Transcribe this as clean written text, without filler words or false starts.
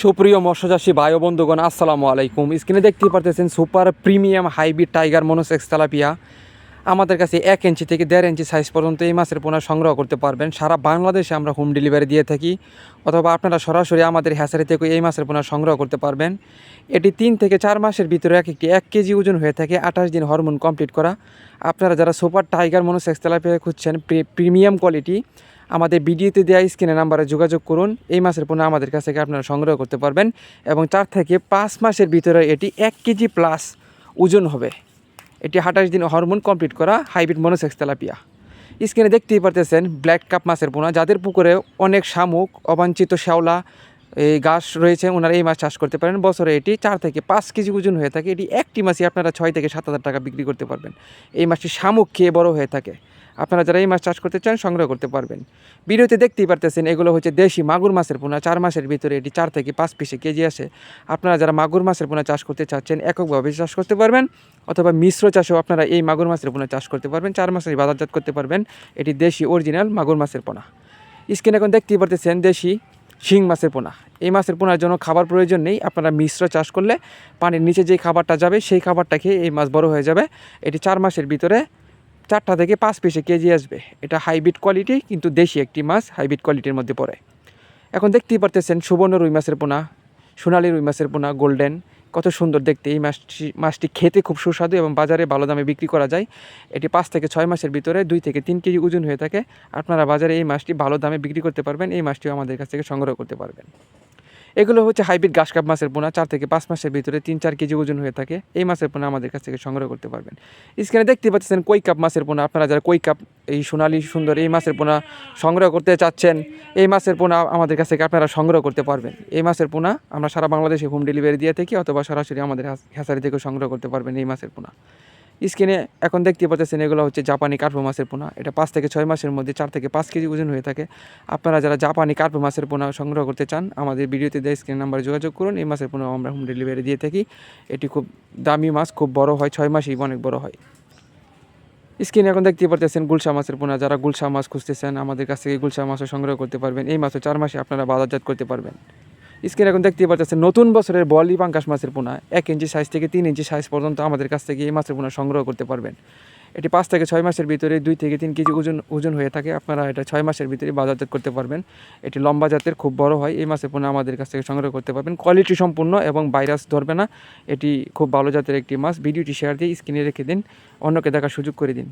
সুপ্রিয় মৎস্যচাষী ভাই ও বন্ধুগণ, আসসালামু আলাইকুম। স্ক্রিনে দেখতেই পারতেছেন super premium hybrid tiger monosex tilapia. আমাদের কাছে 1 ইঞ্চি থেকে 1.5 ইঞ্চি সাইজ পর্যন্ত এই মাছের পোনা সংগ্রহ করতে পারবেন। সারা বাংলাদেশে আমরা হোম ডেলিভারি দিয়ে থাকি, অথবা আপনারা সরাসরি আমাদের হ্যাচারি থেকে এই মাছের পোনা সংগ্রহ করতে পারবেন। এটি 3 থেকে 4 মাসের ভিতরে একটি 1 কেজি ওজন হয়ে থাকে, 28 দিন হরমোন কমপ্লিট করা। আপনারা যারা সুপার টাইগার মনোসেক্স তেলাপিয়া খুঁজছেন প্রিমিয়াম কোয়ালিটি, আমাদের ভিডিওতে দেওয়া স্ক্রিনের নাম্বারে যোগাযোগ করুন। এই মাছের পোনা আমাদের কাছ থেকে আপনারা সংগ্রহ করতে পারবেন এবং 4 থেকে 5 মাসের ভিতরে এটি 1 কেজি প্লাস ওজন হবে। এটি 28 দিন হরমোন কমপ্লিট করা হাইব্রিড মনোসেক্স তেলাপিয়া। স্ক্রিনে দেখতেই পারতেছেন ব্ল্যাক কাপ মাছের পোনা। যাদের পুকুরে অনেক শামুক, অবাঞ্ছিত শ্যাওলা, এই ঘাস রয়েছে, ওনারা এই মাছ চাষ করতে পারেন। বছরে এটি 4 থেকে 5 কেজি ওজন হয়ে থাকে। এটি একটি মাছই আপনারা 6 থেকে 7,000 টাকা বিক্রি করতে পারবেন। এই মাছটি শামুক খেয়ে বড় হয়ে থাকে। আপনারা যারা এই মাছ চাষ করতে চান সংগ্রহ করতে পারবেন। ভিডিওতে দেখতেই পারতেছেন এগুলো হচ্ছে দেশি মাগুর মাছের পোনা। 4 মাসের ভিতরে এটি 4 থেকে 5 পিসে কেজি আসে। আপনারা যারা মাগুর মাছের পোনা চাষ করতে চাচ্ছেন এককভাবে চাষ করতে পারবেন, অথবা মিশ্র চাষেও আপনারা এই মাগুর মাছের পোনা চাষ করতে পারবেন। 4 মাসের বাজারজাত করতে পারবেন। এটি দেশি অরিজিনাল মাগুর মাছের পোনা। স্ক্রিনে এখন দেখতেই পারতেছেন দেশি শিং মাছের পোনা। এই মাছের পোনার জন্য খাবার প্রয়োজন নেই। আপনারা মিশ্র চাষ করলে পানির নিচে যেই খাবারটা যাবে সেই খাবারটা খেয়ে এই মাছ বড় হয়ে যাবে। এটি 4 মাসের ভিতরে 4টা থেকে 5 পিসে কেজি আসবে। এটা হাইব্রিড কোয়ালিটি, কিন্তু দেশি একটি মাছ হাইব্রিড কোয়ালিটির মধ্যে পড়ে। এখন দেখতেই পারতেছেন সুবর্ণ রুই মাছের পোনা, সোনালী রুই মাছের পোনা, গোল্ডেন। কত সুন্দর দেখতে। এই মাছটি খেতে খুব সুস্বাদু এবং বাজারে ভালো দামে বিক্রি করা যায়। এটি 5 থেকে 6 মাসের ভিতরে 2 থেকে 3 কেজি ওজন হয়ে থাকে। আপনারা বাজারে এই মাছটি ভালো দামে বিক্রি করতে পারবেন। এই মাছটিও আমাদের কাছ থেকে সংগ্রহ করতে পারবেন। এগুলো হচ্ছে হাইব্রিড ঘাস কাপ মাছের পোনা। 4 থেকে 5 মাসের ভিতরে 3-4 কেজি ওজন হয়ে থাকে। এই মাছের পোনা আমাদের কাছ থেকে সংগ্রহ করতে পারবেন। স্ক্রিনে দেখতে পাচ্ছেন কই কাপ মাছের পোনা। আপনারা যারা কই কাপ, এই সোনালী সুন্দর এই মাছের পোনা সংগ্রহ করতে চাচ্ছেন, এই মাছের পোনা আমাদের কাছ থেকে আপনারা সংগ্রহ করতে পারবেন। এই মাছের পোনা আমরা সারা বাংলাদেশে হোম ডেলিভারি দিয়ে থাকি, অথবা সরাসরি আমাদের হ্যাচারি থেকেও সংগ্রহ করতে পারবেন এই মাছের পোনা। স্ক্রিনে এখন দেখতে পাচ্ছেন এগুলো হচ্ছে জাপানি কার্পো মাছের পোনা। এটা 5 থেকে 6 মাসের মধ্যে 4 থেকে 5 কেজি ওজন হয়ে থাকে। আপনারা যারা জাপানি কার্পো মাছের পোনা সংগ্রহ করতে চান আমাদের ভিডিওতে দেওয়া স্ক্রিন নাম্বারে যোগাযোগ করুন। এই মাছের পোনা আমরা হোম ডেলিভারি দিয়ে থাকি। এটি খুব দামি মাছ, খুব বড় হয়, 6 মাসেই অনেক বড় হয়। স্ক্রিনে এখন দেখতে পাচ্ছেন গুলশা মাছের পোনা। যারা গুলশা মাছ খুঁজতেছেন আমাদের কাছ থেকে গুলশা মাছও সংগ্রহ করতে পারবেন। এই মাছও 4 মাসে আপনারা বাজারজাত করতে পারবেন। স্ক্রিনে এখন দেখতে পাচ্ছেন নতুন বছরের বলি পাঙ্কাশ মাছের পোনা। 1 ইঞ্চি সাইজ থেকে 3 ইঞ্চি সাইজ পর্যন্ত আমাদের কাছ থেকে এই মাছের পোনা সংগ্রহ করতে পারবেন। এটি 5 থেকে 6 মাসের ভিতরে 2 থেকে 3 কেজি ওজন হয়ে থাকে। আপনারা এটা 6 মাসের ভিতরে বাজারজাত করতে পারবেন। এটি লম্বা জাতের, খুব বড় হয়। এই মাছের পোনা আমাদের কাছ থেকে সংগ্রহ করতে পারবেন। কোয়ালিটি সম্পূর্ণ এবং ভাইরাস ধরবে না। এটি খুব ভালো জাতের একটি মাছ। ভিডিওটি শেয়ার দিয়ে স্ক্রিনে রেখে দিন, অন্যকে দেখার সুযোগ করে দিন।